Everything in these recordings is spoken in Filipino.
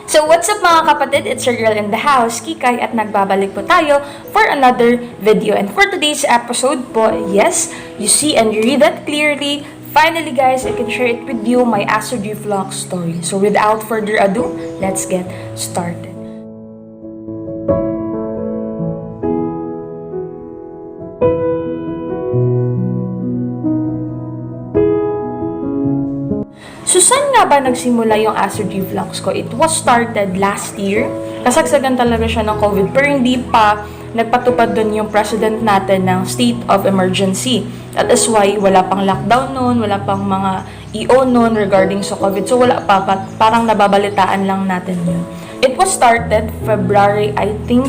So what's up mga kapatid? It's your girl in the house, Kikay, at nagbabalik po tayo for another video. And for today's episode po, yes, you see and you read that clearly. Finally guys, I can share it with you, my acid reflux story. So without further ado, let's get started. So, saan nga ba nagsimula yung acid reflux ko? It was started last year. Kasagsagan talaga siya ng COVID, pero hindi pa nagpatupad dun yung president natin ng state of emergency. That is why wala pang lockdown noon, wala pang mga EO noon regarding sa COVID. So, wala pa, parang nababalitaan lang natin yun. It was started February, I think,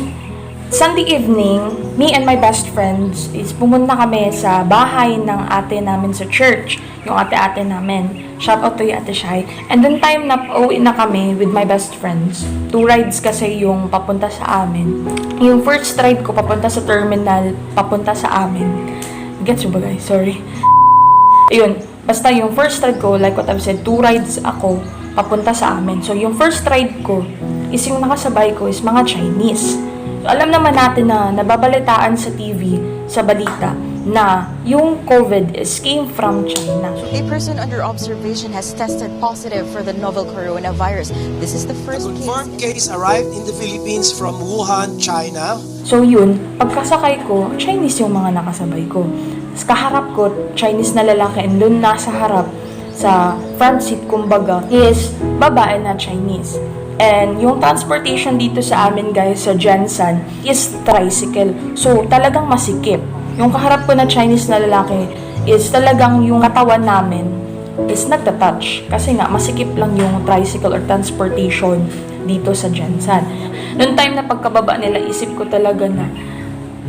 Sunday evening, me and my best friends is pumunta kami sa bahay ng ate namin sa church. Yung ate-ate namin. Shout out to you, Ate Shai. And then time na uwi na kami with my best friends. 2 rides kasi yung papunta sa amin. Yung first ride ko papunta sa terminal, papunta sa amin. Gets mo ba guys? Sorry. Ayun. Basta yung first ride ko, like what I've said, 2 rides ako papunta sa amin. So yung first ride ko is yung nakasabay ko is mga Chinese. So, alam naman natin na nababalitaan sa TV, sa balita, na yung COVID came from China. A person under observation has tested positive for the novel coronavirus. This is the first confirmed case arrived in the Philippines from Wuhan, China. So yun, pagkasakay ko, Chinese yung mga nakasabay ko. Tapos kaharap ko, Chinese na lalaki, and doon nasa harap, sa front seat, kumbaga, is babae na Chinese. And yung transportation dito sa amin guys, sa Jensen, is tricycle. So talagang masikip. Yung kaharap ko na Chinese na lalaki is talagang yung katawan namin is nagtatouch. Kasi nga, masikip lang yung tricycle or transportation dito sa Jensen. Noong time na pagkababa nila, isip ko talaga na,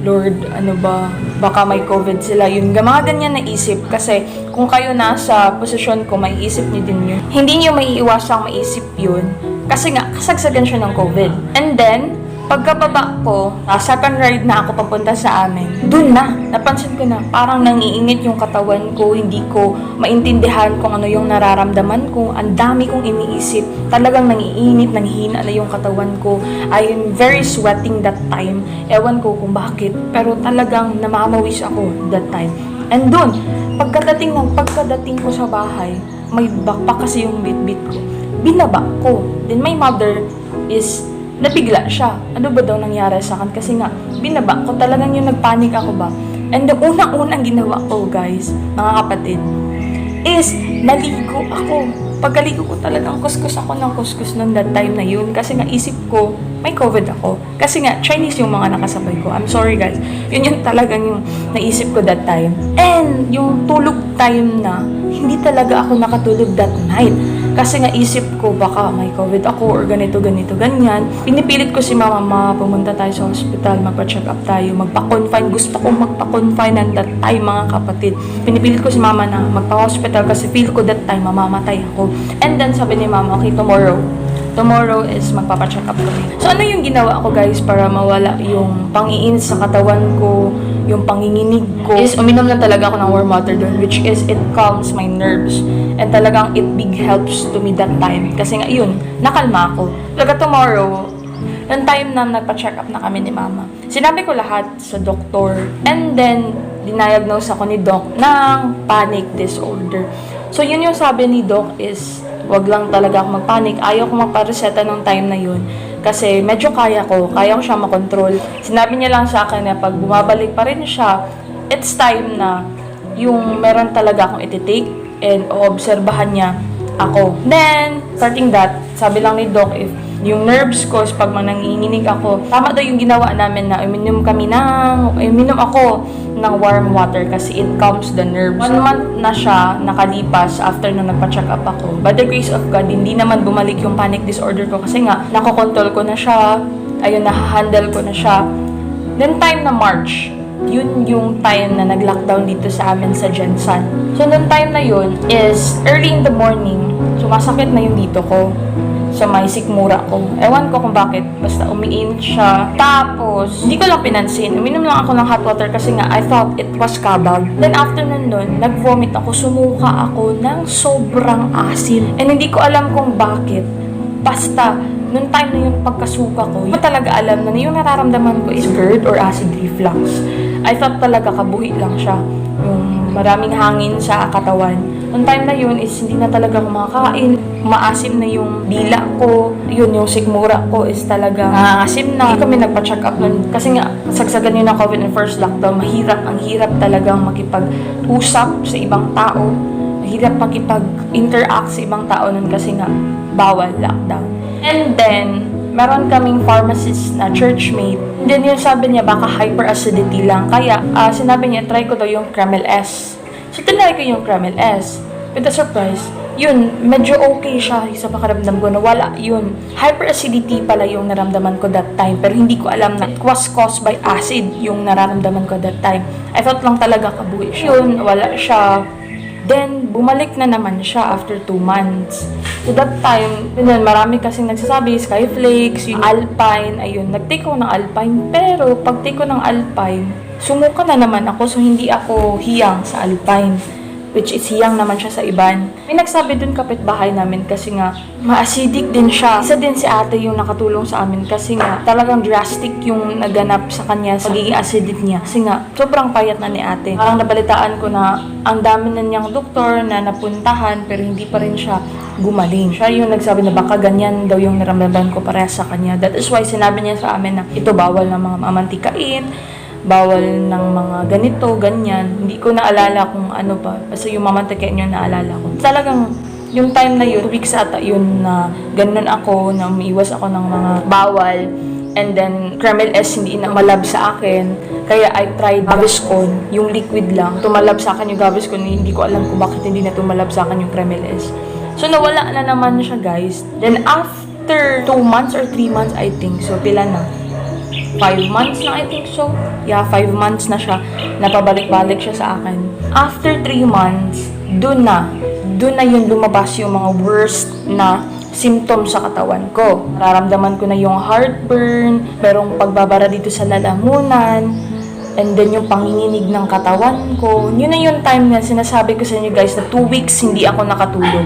Lord, ano ba, baka may COVID sila. Yung mga ganyan na isip. Kasi kung kayo nasa posisyon ko, may isip niyo din yun. Hindi niyo maiiwasang maisip yun. Kasi nga, kasagsagan siya ng COVID. And then, pagkababa ko, second ride na ako papunta sa amin. Doon na, napansin ko na parang nangiinit yung katawan ko, hindi ko maintindihan kung ano yung nararamdaman ko. Ang dami kong iniisip. Talagang nangiinit, nanghihina na yung katawan ko. I am very sweating that time. Ewan ko kung bakit. Pero talagang namamawis ako that time. And doon, pagkadating ko sa bahay, may backpack kasi yung bitbit ko. Binaba ko. Then my mother is nabigla siya. Ano ba daw nangyari sa akin? Kasi nga, binaba ko. Talagang yung nagpanik ako ba? And the unang-unang ginawa ko, guys, mga kapatid, is naligo ako. Pagkaligo ko talagang kuskus ako ng kuskus nung that time na yun. Kasi nga, isip ko, may COVID ako. Kasi nga, Chinese yung mga nakasabay ko. I'm sorry, guys. Yun yung talagang yung naisip ko that time. And yung tulog time na, hindi talaga ako nakatulog that night. Kasi nga isip ko baka may COVID ako or ganito, ganyan. Pinipilit ko si mama, pumunta tayo sa hospital, magpa-check up tayo, magpa-confine. Gusto kong magpa-confine at that time, mga kapatid. Pinipilit ko si mama na magpa-hospital kasi feel ko that time mamamatay ako. And then sabi ni mama, okay, tomorrow is magpapa-check up kami. So ano yung ginawa ko guys para mawala yung pangiinit sa katawan ko, yung panginginig ko, is uminom lang talaga ako ng warm water doon, which is it calms my nerves. And talagang it big helps to me that time. Kasi nga yun, nakalma ako. Talaga tomorrow, yung time na nagpa-check up na kami ni mama, sinabi ko lahat sa doktor. And then, diniagnose ako ni doc ng panic disorder. So yun yung sabi ni doc is, wag lang talaga ako magpanik. Ayaw ko magpareseta nung time na yun. Kasi medyo kaya ko siya makontrol. Sinabi niya lang sa akin na pag bumabalik pa rin siya, it's time na yung meron talaga akong iti-take and oobserbahan niya ako. Then, starting that, sabi lang ni doc, if yung nerves ko, pag nanginginig ako, tama daw yung ginawa namin na uminom ako ng warm water kasi it calms the nerves. 1 month na siya nakalipas after nung nagpa-check up ako. By the grace of God, hindi naman bumalik yung panic disorder ko kasi nga, nakokontrol ko na siya, ayun, nahahandle ko na siya. Then time na March, yun yung time na nag-lockdown dito sa amin sa Jensen. So, nung time na yun is early in the morning, sumasakit na yung dito ko. sa may sikmura ko. Ewan ko kung bakit. Basta umiinit siya. Tapos, hindi ko lang pinansin. Uminom lang ako ng hot water kasi nga, I thought it was kabag. Then after nun, nag-vomit ako. Sumuka ako ng sobrang asin. And hindi ko alam kung bakit. Basta, Nung time na yung pagkasuka ko, hindi ko talaga alam na yung nararamdaman ko is GERD or acid reflux. I thought talaga kabuhi lang siya. Yung maraming hangin sa katawan. Nung time na yun is hindi na talaga ako makakain. Maasim na yung dila ko. Yun, yung sigmura ko is talaga maasim na. Hindi kami nagpa-check up nun. Kasi nga, sagsagan yun ng COVID in first lockdown. Mahirap, ang hirap talagang makipag-usap sa ibang tao. Mahirap makipag-interact sa ibang tao nun kasi nga, bawal lockdown. And then, meron kaming pharmacist na churchmate. And then yun sabi niya, baka hyperacidity lang. Kaya, sinabi niya, try ko daw yung Kremel S. So, tinry ko yung Kremel S. With a surprise, yun, medyo okay siya sa pakiramdam ko na wala yun. Hyperacidity pala yung naramdaman ko that time. Pero hindi ko alam na it was caused by acid yung nararamdaman ko that time. I thought lang talaga kabuhi siya. Yun, wala siya. Then, bumalik na naman siya after 2 months. So, that time, yun, marami kasing nagsasabi, Skyflakes, yung Alpine, ayun, nag-take ko ng Alpine. Pero, pag-take ko ng Alpine, sumuka na naman ako, so hindi ako hiyang sa Alpine. Which is hiyang naman siya sa iban. May nagsabi dun kapitbahay namin kasi nga, ma-acidic din siya. Isa din si ate yung nakatulong sa amin kasi nga, talagang drastic yung naganap sa kanya, pagiging acidic niya. Kasi nga, sobrang payat na ni ate. Parang nabalitaan ko na ang dami na niyang doktor na napuntahan pero hindi pa rin siya gumaling. Siya yung nagsabi na baka ganyan daw yung naramdaman ko para sa kanya. That is why sinabi niya sa amin na ito bawal ng mga mamantikain, bawal ng mga ganito, ganyan. Hindi ko naalala kung ano pa. Basta yung mamantikain yun naalala ko. Talagang yung time na yun, 2 weeks ata yun na ganun ako, na umiiwas ako ng mga bawal. And then, Kremel S hindi na malab sa akin. Kaya I tried Gaviscon, yung liquid lang. Tumalab sa akin yung Gaviscon, hindi ko alam kung bakit hindi na tumalab sa akin yung Kremel S. So, nawala na naman siya, guys. Then, after 2 months or 3 months, I think. So, pila na? 5 months na, I think so. Yeah, 5 months na siya. Napabalik-balik siya sa akin. After 3 months, dun na yung lumabas yung mga worst na symptoms sa katawan ko. Nararamdaman ko na yung heartburn, merong pagbabara dito sa lalamunan, and then yung panginginig ng katawan ko. Yun na yung time na sinasabi ko sa inyo guys na 2 weeks hindi ako nakatulog.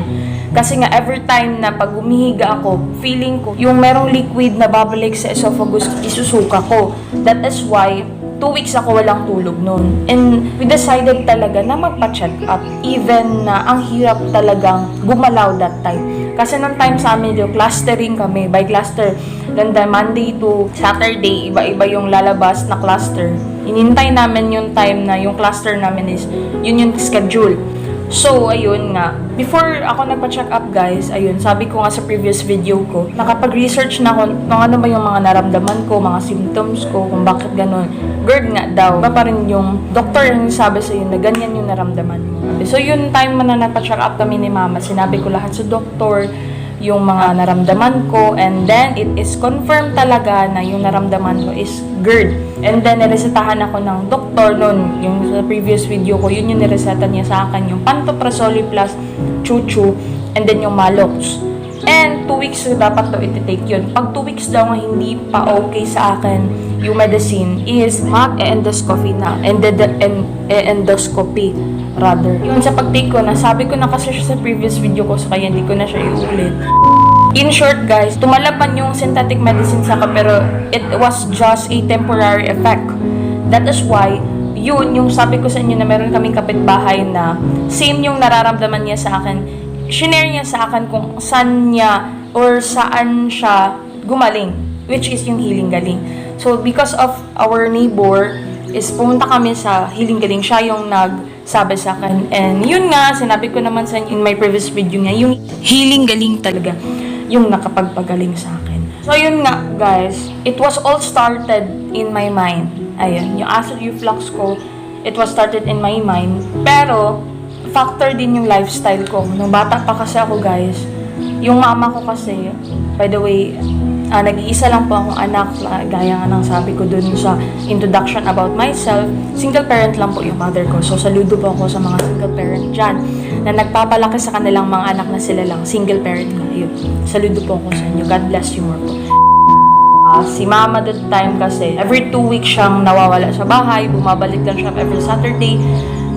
Kasi nga every time na pag umihiga ako, feeling ko yung merong liquid na babalik sa esophagus, isusuka ko. That is why 2 weeks ako walang tulog noon. And we decided talaga na magpa-check up. Even na ang hirap talagang gumalaw that time. Kasi nung time sa amin yung clustering kami. By cluster, then Monday to Saturday, iba-iba yung lalabas na cluster. Inintay namin yung time na yung cluster namin is, yun yung schedule. So, ayun nga. Before ako nagpa-check up, guys, ayun, sabi ko nga sa previous video ko, nakapag-research na ako kung ano ba yung mga naramdaman ko, mga symptoms ko, kung bakit ganun. GERD nga daw. Iba pa rin yung doctor yung sabi sa na ganyan yung naramdaman mo. So, yun time na nagpa-check up kami ni mama, sinabi ko lahat sa doktor, yung mga naramdaman ko, and then it is confirmed talaga na yung naramdaman ko is GERD. And then niresetahan ako ng doktor noon, yung sa previous video ko, yun yung nireseta niya sa akin, yung Pantoprazole plus Chuchu, and then yung Malox. And 2 weeks dapat daw iti-take yun. Pag 2 weeks daw nga hindi pa okay sa akin yung medicine is mag-endoscopy na. Endoscopy rather. Yun sa pag-take ko, nasabi ko na kasi siya sa previous video ko, so kaya hindi ko na siya iulit. In short guys, tumalaban yung synthetic medicine sa akin, pero it was just a temporary effect. That is why, yun yung sabi ko sa inyo na meron kaming kapitbahay na same yung nararamdaman niya sa akin. Shinare niya sa akin kung saan niya or saan siya gumaling, which is yung Healing Galing. So because of our neighbor, is pumunta kami sa Healing Galing. Siya yung nagsabi sa akin. And yun nga, sinabi ko naman sa in my previous video nga, yung Healing Galing talaga yung nakapagpagaling sa akin. So yun nga guys, it was all started in my mind. Ayun, yung acid reflux ko, it was started in my mind. Pero, factor din yung lifestyle ko. Nung bata pa kasi ako guys, yung mama ko kasi, by the way, nag-iisa lang po akong anak, gaya nga ng sabi ko dun sa introduction about myself, single parent lang po yung mother ko. So, saludo po ako sa mga single parent dyan na nagpapalaki sa kanilang mga anak na sila lang, single parent nga. Yun. Saludo po ako sa inyo. God bless you more po. Si mama that time kasi, every 2 weeks siyang nawawala sa bahay, bumabalik lang siya every Saturday.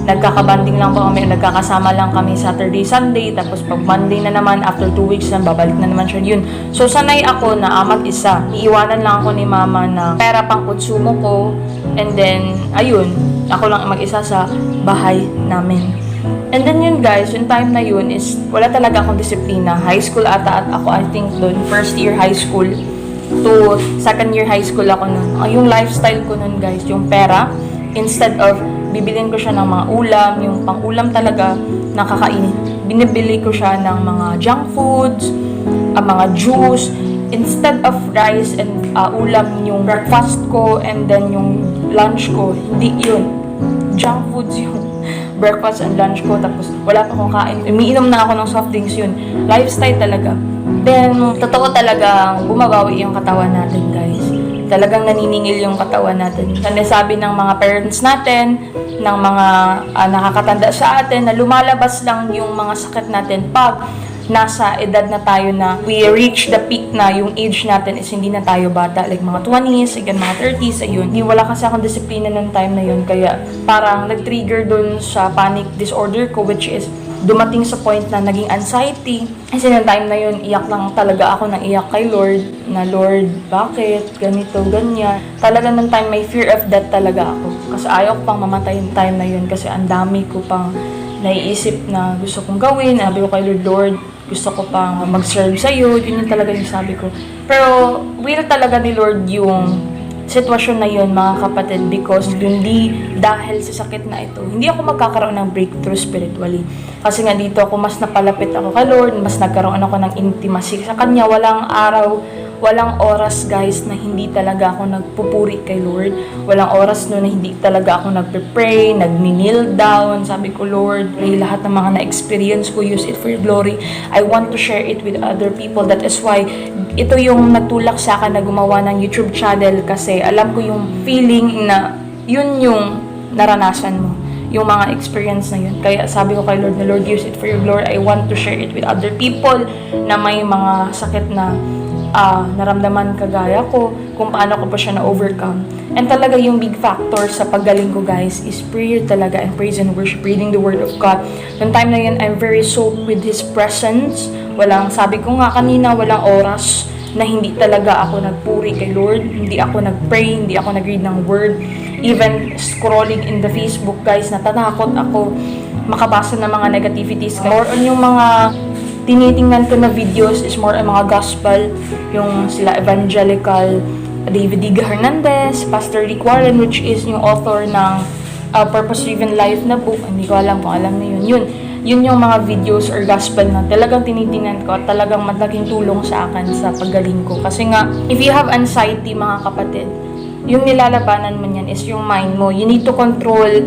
nagkakabanding lang po kami, nagkakasama lang kami Saturday, Sunday, tapos pag Monday na naman, after 2 weeks na, babalik na naman siya yun. So, sanay ako na mag-isa. Iiwanan lang ako ni mama na pera pang konsumo ko, and then, ayun, ako lang mag-isa sa bahay namin. And then yun guys, yung time na yun is, wala talaga akong disiplina. High school ata at ako, I think doon, first year high school to second year high school ako nun. Yung lifestyle ko nun guys, yung pera, instead of bibilin ko siya ng mga ulam, yung pang-ulam talaga nakakainin. Binibili ko siya ng mga junk foods, mga juice, instead of rice and ulam yung breakfast ko and then yung lunch ko, hindi yun. Junk foods yung breakfast and lunch ko, tapos wala pa akong kain. Umiinom na ako ng soft drinks yun. Lifestyle talaga. Then, totoo talaga, bumabawi yung katawan natin, guys. Talagang naniningil yung katawan natin. Sabi ng mga parents natin, ng mga nakakatanda sa atin, na lumalabas lang yung mga sakit natin pag nasa edad na tayo na we reach the peak na yung age natin is hindi na tayo bata, like mga 20s, again mga 30s, ayun. Wala kasi akong disiplina ng time na yun, kaya parang nag-trigger dun sa panic disorder ko, which is dumating sa point na naging anxiety. Kasi ng time na yun, iyak lang talaga ako ng iyak kay Lord, na Lord, bakit? Ganito, ganyan. Talaga ng time may fear of death talaga ako. Kasi ayaw ko pang mamatay yung time na yun kasi ang dami ko pang naiisip na gusto kong gawin. Sabi ko kay Lord, gusto ko pang mag-serve sa'yo. Yun yung talaga yung sabi ko. Pero, will talaga ni Lord yung sitwasyon na yun, mga kapatid, because hindi dahil sa sakit na ito, hindi ako magkakaroon ng breakthrough spiritually. Kasi nga dito ako, mas napalapit ako kay Lord, mas nagkaroon ako ng intimacy sa Kanya. Walang araw, walang oras, guys, na hindi talaga ako nagpupuri kay Lord. Walang oras no na hindi talaga ako nagpe-pray, nag-kneel down. Sabi ko, Lord, lahat ng mga na-experience ko, use it for your glory. I want to share it with other people. That is why ito yung nagtulak sa akin na gumawa ng YouTube channel, kasi alam ko yung feeling na yun yung naranasan mo, yung mga experience na yun. Kaya sabi ko kay Lord na, Lord, use it for your glory. I want to share it with other people na may mga sakit na naramdaman kagaya ko, kung paano ko pa siya na-overcome. And talaga yung big factor sa paggaling ko, guys, is prayer talaga, and praise and worship, reading the Word of God. Noong time na yun, I'm very soaked with His presence. Sabi ko nga kanina, walang oras na hindi talaga ako nagpuri kay Lord, hindi ako nagpray, hindi ako nag-read ng Word. Even scrolling in the Facebook, guys, natatakot ako makabasa ng mga negativities. Or on yung mga tinitingnan ko na videos is more ang mga gospel, yung sila evangelical, David D. Hernandez, Pastor Rick Warren, which is yung author ng Purpose-Driven Life na book. Hindi ko alam kung alam na yun. Yun yung mga videos or gospel na talagang tinitingnan ko at talagang malaking tulong sa akin sa paggaling ko. Kasi nga, if you have anxiety, mga kapatid, yung nilalabanan mo niyan is yung mind mo. You need to control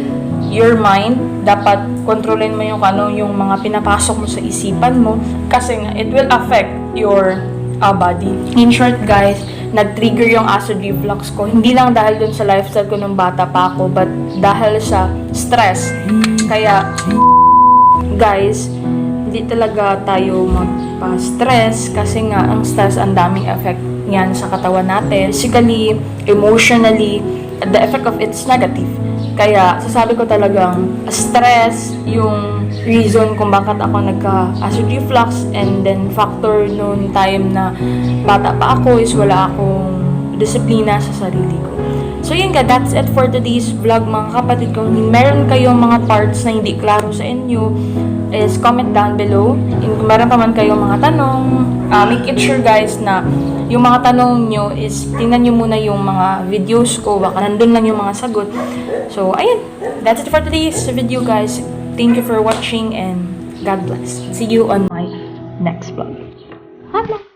your mind. Dapat kontrolin mo yung yung mga pinapasok mo sa isipan mo, kasi nga it will affect your body. In short, guys, nag-trigger yung acid reflux ko. Hindi lang dahil dun sa lifestyle ko nung bata pa ako, but dahil sa stress. Kaya, guys, hindi talaga tayo magpa-stress, kasi nga ang stress, ang daming effect yan sa katawan natin. Physically, emotionally, the effect of it's negative. Kaya, sasabi ko talagang stress yung reason kung bakit ako nagka-acid reflux, and then factor noon time na bata pa ako is wala akong disiplina sa sarili ko. So yun nga, that's it for today's vlog, mga kapatid. Kung meron kayong mga parts na hindi klaro sa inyo, is comment down below. Kung meron pa man kayong mga tanong, make it sure, guys, na yung mga tanong nyo is tingnan nyo muna yung mga videos ko, baka nandun lang yung mga sagot. So ayun, that's it for today's video, guys. Thank you for watching and God bless. See you on my next vlog. Bye.